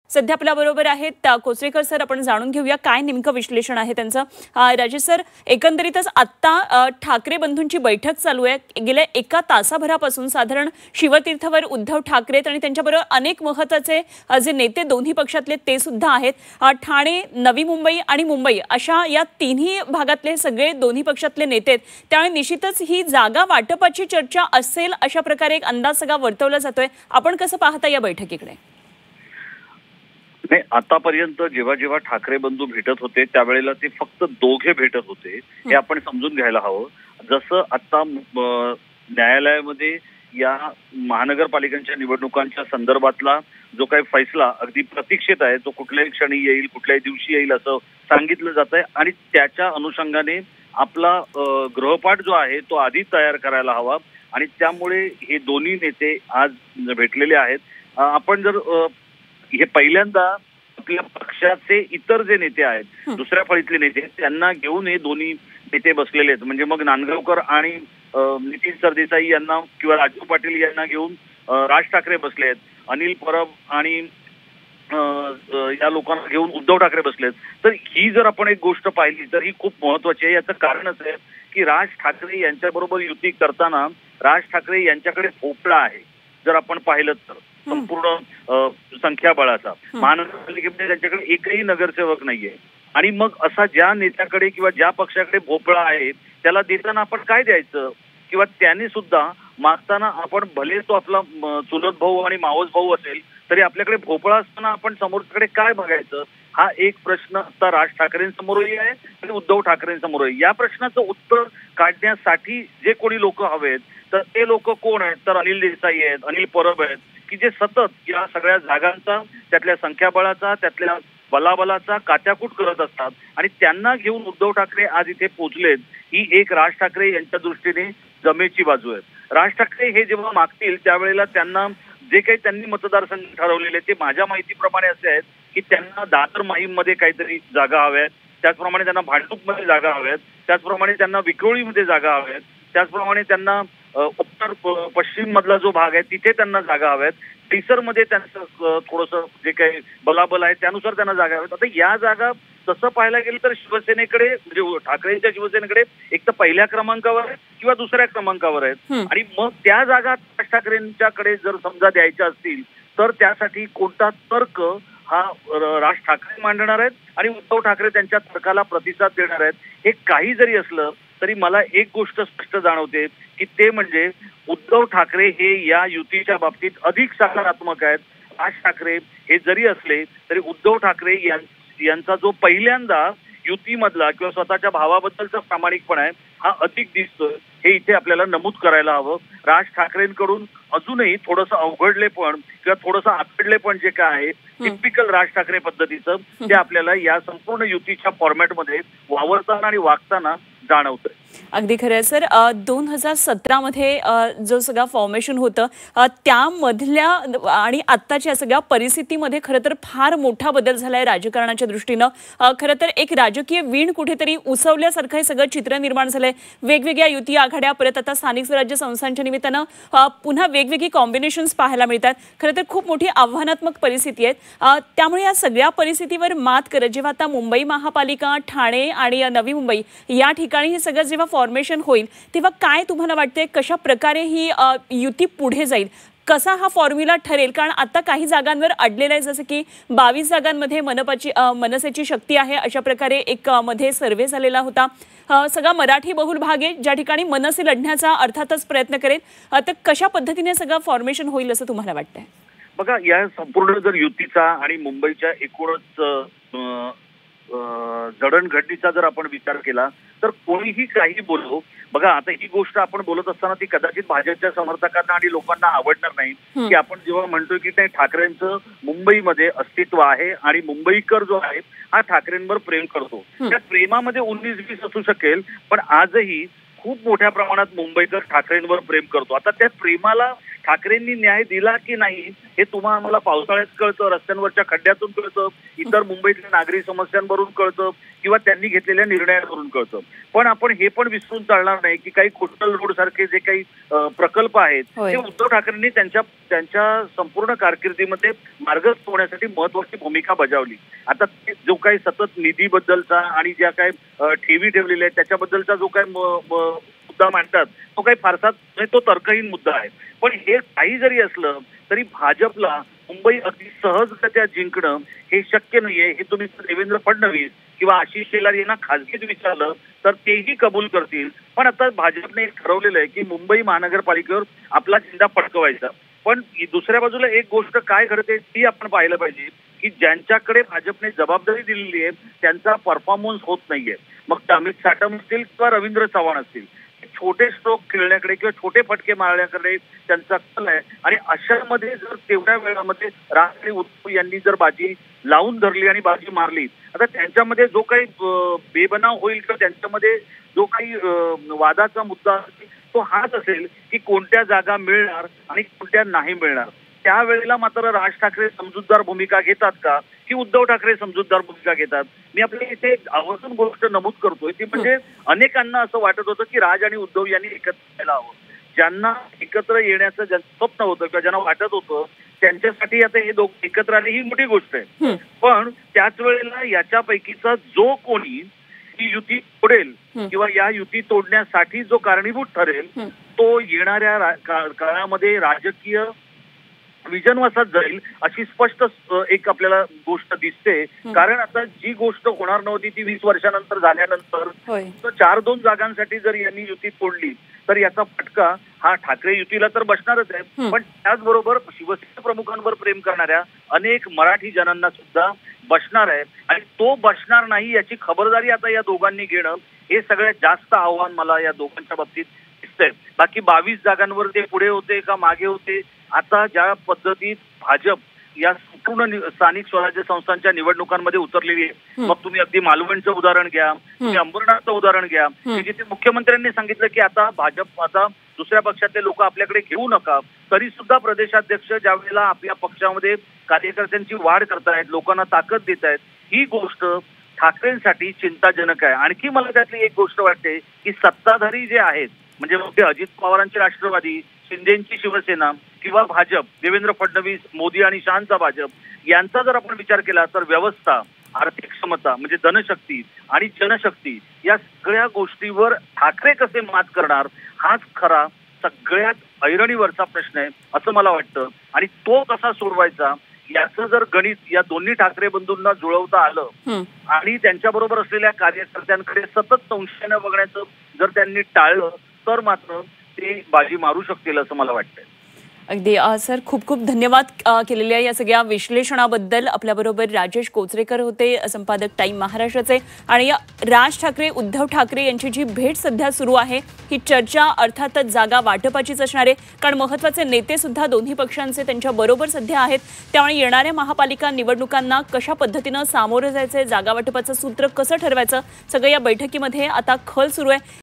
सध्या आपल्या बरोबर आहेत कोचरेकर सर. आपण जाणून घेऊया काय नेमकं विश्लेषण आहे त्यांचं. राजेश सर, एकंदरीतच आत्ता ठाकरे बंधूंची बैठक चालू आहे. गेल्या एका तासाभरापासून साधारण शिवतीर्थवर उद्धव ठाकरे आणि त्यांच्याबरोबर अनेक महत्त्वाचे जे नेते दोन्ही पक्षातले ते सुद्धा आहेत. ठाणे, नवी मुंबई आणि मुंबई अशा या तिन्ही भागातले सगळे दोन्ही पक्षातले नेते आहेत. त्यामुळे निश्चितच ही जागा वाटपाची चर्चा असेल अशा प्रकारे एक अंदाज सगळा वर्तवला जातोय. आपण कसं पाहता या बैठकीकडे? नाही, आतापर्यंत जेव्हा जेव्हा ठाकरे बंधू भेटत होते त्यावेळेला ते फक्त दोघे भेटत होते हे आपण समजून घ्यायला हवं. जसं आता न्यायालयामध्ये या महानगरपालिकांच्या निवडणुकांच्या संदर्भातला जो काही फैसला अगदी प्रतीक्षित आहे तो कुठल्याही क्षणी येईल, कुठल्याही दिवशी येईल असं सांगितलं जात आहे आणि त्याच्या अनुषंगाने आपला गृहपाठ जो आहे तो आधी तयार करायला हवा आणि त्यामुळे हे दोन्ही नेते आज भेटलेले आहेत. आपण जर हे पहिल्यांदा आपल्या पक्षाचे इतर जे नेते आहेत दुसऱ्या फळीतले नेते त्यांना घेऊन हे दोन्ही नेते बसलेले आहेत. म्हणजे मग नांदगावकर आणि नितीन सरदेसाई यांना किंवा राजू पाटील यांना घेऊन राज ठाकरे बसले आहेत. अनिल परब आणि या लोकांना घेऊन उद्धव ठाकरे बसलेत. तर ही जर आपण एक गोष्ट पाहिली तर ही खूप महत्वाची आहे. याचं कारणच आहे की राज ठाकरे यांच्याबरोबर युती करताना राज ठाकरे यांच्याकडे भोपळा आहे. जर आपण पाहिलं तर संपूर्ण संख्याबळाचा महानगरपालिकेमध्ये त्यांच्याकडे एकही नगरसेवक नाहीये आणि मग असा ज्या नेत्याकडे किंवा ज्या पक्षाकडे भोपळा आहे त्याला देताना आपण काय द्यायचं किंवा त्याने सुद्धा मागताना आपण भले तो आपला चुलत भाऊ आणि मावस भाऊ असेल तरी आपल्याकडे भोपळा असताना आपण समोरच्याकडे काय बघायचं हा एक प्रश्न आता राज ठाकरेंसमोरही आहे आणि उद्धव ठाकरेंसमोरही. या प्रश्नाचं उत्तर काढण्यासाठी जे कोणी लोक हवेत तर ते लोक कोण आहेत तर अनिल देसाई आहेत, अनिल परब आहेत की जे सतत या सगळ्या जागांचा त्यातल्या संख्याबळाचा त्यातल्या बलाबलाचा कात्याकूट करत असतात आणि त्यांना घेऊन उद्धव ठाकरे आज इथे पोहोचलेत. ही एक राज ठाकरे यांच्या दृष्टीने जमेची बाजू आहे. राज ठाकरे हे जेव्हा मागतील त्यावेळेला त्यांना जे काही त्यांनी मतदारसंघ ठरवलेले ते माझ्या माहितीप्रमाणे असे आहेत की त्यांना दादर माहीममध्ये काहीतरी जागा हव्यात, त्याचप्रमाणे त्यांना भांडूपमध्ये जागा हव्यात, त्याचप्रमाणे त्यांना विक्रोळीमध्ये जागा हव्यात, त्याचप्रमाणे त्यांना उत्तर पश्चिम मधला जो भाग आहे तिथे त्यांना जागा हव्यात, मध्ये त्यांचं थोडंसं जे काही बलाबल आहे त्यानुसार त्यांना जागा हव्यात. आता या जागा तसं पाहायला गेलं तर शिवसेनेकडे म्हणजे ठाकरेंच्या शिवसेनेकडे एक तर पहिल्या क्रमांकावर आहे किंवा दुसऱ्या क्रमांकावर आहेत आणि मग त्या जागा राज ठाकरेंच्याकडे जर समजा द्यायच्या असतील तर त्यासाठी कोणता तर्क हा राज ठाकरे मांडणार आहेत आणि उद्धव ठाकरे त्यांच्या तर्काला प्रतिसाद देणार आहेत. हे काही जरी असलं तरी मला एक गोष्ट स्पष्ट जाणवते की ते म्हणजे उद्धव ठाकरे हे या युतीच्या बाबतीत अधिक सकारात्मक आहेत. राज ठाकरे हे जरी असले तरी उद्धव ठाकरे यांचा जो पहिल्यांदा युतीमधला किंवा स्वतःच्या भावाबद्दलचा प्रामाणिकपणा आहे हा अधिक दिसतोय हे इथे आपल्याला नमूद करायला हवं. राज ठाकरेंकडून अजूनही थोडंसं अवघडलेपण किंवा थोडंसं आखडलेपण जे काय आहे टिपिकल राज ठाकरे पद्धतीचं ते आपल्याला या संपूर्ण युतीच्या फॉर्मॅटमध्ये वावरताना आणि वागताना जाणवतंय. अगदी खरं आहे सर. 2017 मध्ये जो सगळा फॉर्मेशन होतं त्यामधल्या आणि आत्ताच्या सगळ्या परिस्थितीमध्ये खरं तर फार मोठा बदल झालाय राजकारणाच्या दृष्टीनं. खरं तर एक राजकीय वीण कुठेतरी उसवल्यासारखं हे सगळं चित्र निर्माण झालंय. वेगवेगळ्या युती आघाड्या परत आता स्थानिक स्वराज्य संस्थांच्या निमित्तानं पुन्हा वेगवेगळी कॉम्बिनेशन्स पाहायला मिळतात. खरं तर खूप मोठी आव्हानात्मक परिस्थिती आहे. त्यामुळे या सगळ्या परिस्थितीवर मात करत जेव्हा आता मुंबई महापालिका, ठाणे आणि नवी मुंबई या ठिकाणी हे सगळं जेव्हा फॉर्मेशन होईल तेव्हा काय तुम्हाला वाटतंय कशा प्रकारे ही युती पुढे जाईल, कसा हा फॉर्म्युला ठरेल? कारण आता काही जागांवर अडलेलं आहे, जसं की 22 जागांमध्ये मनसेची शक्ती आहे अशा प्रकारे एक मध्ये सर्व्हे झालेला होता. सगळा मराठी बहुल भाग आहे ज्या ठिकाणी मनसे लढण्याचा अर्थातच प्रयत्न करेल. तर कशा पद्धतीने सगळं फॉर्मेशन होईल असं तुम्हाला वाटतंय? बघा, या संपूर्ण जर युतीचा आणि मुंबईच्या एकूणच जडणघडणीचा जर आपण विचार केला तर कोणीही काही बोलतो. बघा, आता ही गोष्ट आपण बोलत असताना ती कदाचित भाजपच्या समर्थकांना आणि लोकांना आवडणार नाही की आपण जेव्हा म्हणतोय की ते ठाकरेंचं मुंबईमध्ये अस्तित्व आहे आणि मुंबईकर जो आहे हा ठाकरेंवर प्रेम करतो. त्या प्रेमामध्ये 19-20 असू शकेल पण आजही खूप मोठ्या प्रमाणात मुंबईकर ठाकरेंवर प्रेम करतो. आता त्या प्रेमाला ठाकरेंनी न्याय दिला की नाही हे तुम्हाला आम्हाला पावसाळ्यात कळतं, रस्त्यांवरच्या खड्ड्यातून कळतं, इतर मुंबईतल्या नागरी समस्यांवरून कळतं किंवा त्यांनी घेतलेल्या निर्णयांवरून कळतं. पण आपण हे पण विसरून चालणार नाही की काही कोस्टल रोड सारखे जे काही प्रकल्प आहेत ते उद्धव ठाकरेंनी त्यांच्या संपूर्ण कारकिर्दीमध्ये मार्ग होण्यासाठी महत्वाची भूमिका बजावली. आता जो काही सतत निधीबद्दलचा आणि ज्या काही ठेवी ठेवलेल्या आहेत त्याच्याबद्दलचा जो काही मुद्दा मांडतात तो काही फारसा तो तर्कहीन मुद्दा आहे. पण हे काही जरी असलं तरी भाजपला मुंबई अगदी सहजगत्या जिंकणं हे शक्य नाहीये. हे तुम्ही देवेंद्र फडणवीस किंवा आशिष शेलार यांना खासगीत विचारलं तर तेही कबूल करतील. पण आता भाजपने एक ठरवलेलं आहे की मुंबई महानगरपालिकेवर आपला झेंडा फडकवायचा. पण दुसऱ्या बाजूला एक गोष्ट काय घडते ती आपण पाहिलं पाहिजे की ज्यांच्याकडे भाजपने जबाबदारी दिलेली आहे त्यांचा परफॉर्मन्स होत नाहीये. मग ते अमित साटम असतील किंवा रवींद्र चव्हाण असतील, छोटे स्ट्रोक खेळण्याकडे किंवा छोटे फटके मारण्याकडे त्यांचा कल आहे. आणि अशामध्ये जर तेवढ्या वेळामध्ये राज आणि उद्धव यांनी जर बाजी लावून धरली आणि बाजी मारली, आता त्यांच्यामध्ये जो काही बेबनाव होईल किंवा त्यांच्यामध्ये जो काही वादाचा मुद्दा असेल तो हाच असेल की कोणत्या जागा मिळणार आणि कोणत्या नाही मिळणार. त्यावेळेला मात्र राज ठाकरे समजूतदार भूमिका घेतात का की उद्धव ठाकरे समजूतदार भूमिका घेतात. मी आपल्या इथे आवर्जून गोष्ट नमूद करतोय ती म्हणजे अनेकांना असं वाटत होतं की राज आणि उद्धव यांनी एकत्र यायला हवं. ज्यांना एकत्र येण्याचं स्वप्न होतं किंवा ज्यांना वाटत होतं त्यांच्यासाठी आता हे दोघं एकत्र आले ही मोठी गोष्ट आहे. पण त्याच वेळेला याच्यापैकीचा जो कोणी ही युती तोडेल किंवा या युती तोडण्यासाठी जो कारणीभूत ठरेल तो येणाऱ्या काळामध्ये राजकीय विजनवासात जाईल अशी स्पष्ट एक आपल्याला गोष्ट दिसते. कारण आता जी गोष्ट होणार नव्हती ती 20 वर्षानंतर झाल्यानंतर 4-2 जागांसाठी जर यांनी युती तोडली तर याचा फटका हा ठाकरे युतीला तर बसणारच आहे. पण त्याचबरोबर शिवसेना प्रमुखांवर प्रेम करणाऱ्या अनेक मराठी जनांना सुद्धा बसणार आहे. आणि तो बसणार नाही याची खबरदारी आता या दोघांनी घेणं हे सगळ्यात जास्त आव्हान मला या दोघांच्या बाबतीत दिसतंय. बाकी 22 जागांवर ते पुढे होते का मागे होते, आता ज्या पद्धतीत भाजप या संपूर्ण स्थानिक स्वराज्य संस्थांच्या निवडणुकांमध्ये उतरलेली आहे. मग तुम्ही अगदी मालवणचं उदाहरण घ्या, तुम्ही अंबरनाथचं उदाहरण घ्या की जिथे मुख्यमंत्र्यांनी सांगितलं की आता भाजप आता दुसऱ्या पक्षातले लोक आपल्याकडे घेऊ नका, तरी सुद्धा प्रदेशाध्यक्ष ज्या वेळेला आपल्या पक्षामध्ये कार्यकर्त्यांची वाढ करतायत, लोकांना ताकद देत आहेत, ही गोष्ट ठाकरेंसाठी चिंताजनक आहे. आणखी मला त्यातली एक गोष्ट वाटते की सत्ताधारी जे आहेत म्हणजे मग ते अजित पवारांचे राष्ट्रवादी, शिंदेची शिवसेना किंवा भाजप, देवेंद्र फडणवीस, मोदी आणि शहांचा भाजप यांचा जर आपण विचार केला तर व्यवस्था, आर्थिक क्षमता म्हणजे धनशक्ती आणि जनशक्ती या सगळ्या गोष्टीवर ठाकरे कसे मात करणार हाच खरा सगळ्यात ऐरणीवरचा प्रश्न आहे असं मला वाटतं. आणि तो कसा सोडवायचा याचं जर गणित या दोन्ही ठाकरे बंधूंना जुळवता आलं आणि त्यांच्याबरोबर असलेल्या कार्यकर्त्यांकडे सतत संशयानं बघण्याचं जर त्यांनी टाळलं तर मात्र ते बाजी मारू शकतील असं मला वाटतंय. अगदी सर, खूप खूप धन्यवाद केलेल्या या सगळ्या विश्लेषणाबद्दल. आपल्याबरोबर राजेश कोचरेकर होते, संपादक टाइम महाराष्ट्राचे. आणि राज ठाकरे उद्धव ठाकरे यांची जी भेट सध्या सुरू आहे ही चर्चा अर्थातच जागा वाटपाचीच असणार आहे, कारण महत्त्वाचे नेते सुद्धा दोन्ही पक्षांचे त्यांच्या बरोबर सध्या आहेत. त्यामुळे येणाऱ्या महापालिका निवडणुकांना कशा पद्धतीनं सामोरं जायचं, जागा वाटपाचं सूत्र कसं ठरवायचं, सगळं या बैठकीमध्ये आता खल सुरू आहे.